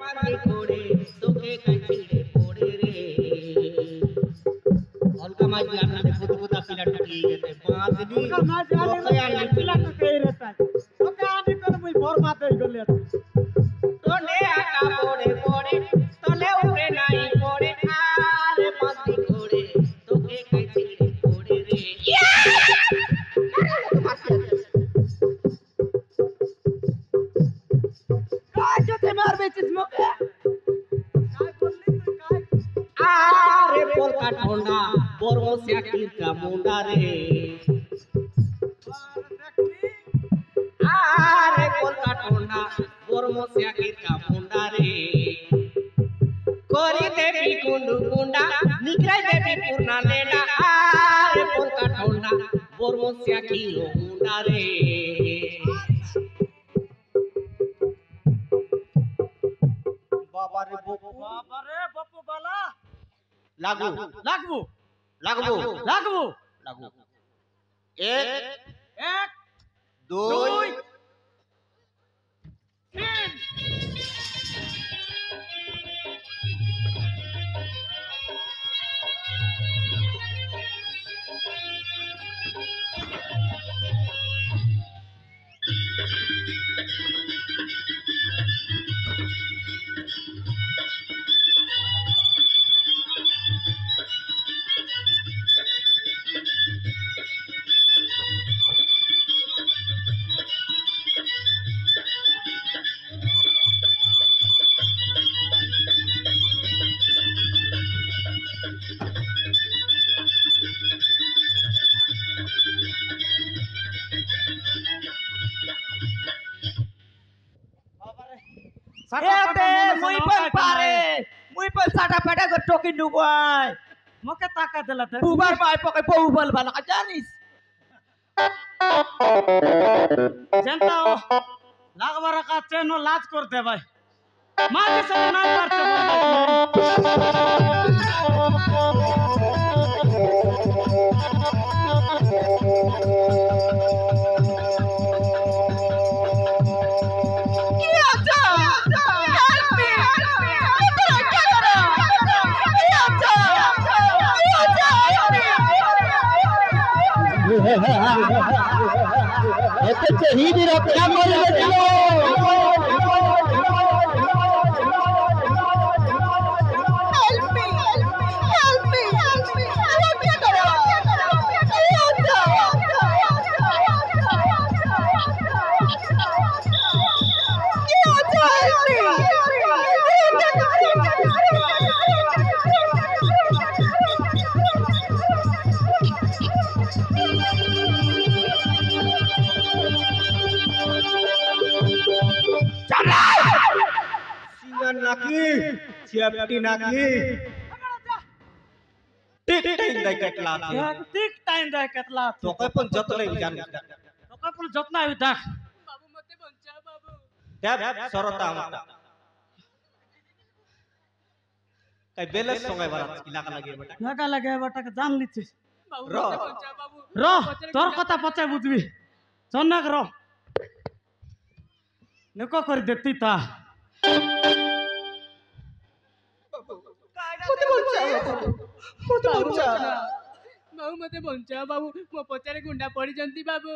पानी कोड़े तोके कचिड़े कोड़े रे हल्का मार जाना ने बुद बुदा पिला टकी गए बांधनी हल्का मार जाने में पिला टके रहता है ओके आने कर मुई भोर माते गले तोले आका कोड़े कोड़े तोले ऊपर नहीं कोड़े आरे पानी कोड़े तोके कचिड़े कोड़े रे काय जो ते मार बेचिस मोके काय बोलली तू काय आरे बोल का ठोंडा बोरो से की का मुंडा रे आरे बोल का ठोंडा बोरो से की का मुंडा रे कोरी देवी कुंडू कुंडा निकरे देवी पूर्णा लेडा आरे बोल का ठोंडा बोरो से की मुंडा रे बाबा रे बप्पू बाला लागू लागबो लागू लागबो लागू एक एक दो तीन मुई पर साटा पेटा को टोकी नुबाय मोके ताका देला थे उबार पाय पके बहुबल बना जानिस जनता लागबार का चेनो लाज करते भाई माजी से ना करते ऐसे ही भी रखा बोल बच्चों नाकी सेफ्टी नाकी टिक टाइम दे केटला ठीक टाइम दे केटला तो काय पण जतले जान तो काय पण जतना होता बाबू मते बंचा बाबू त्या सरता आमता काय बेलस सोंगाय बरा इलाका लगे बेटा के जान लिछि बाबू रो। मते बंचा बाबू रो तोर कथा पचे बुझबी चन्नक रो नको कर देती ता बाबू मते बंचा बाबू मो पचारे गुंडा पड़ी जंती बाबू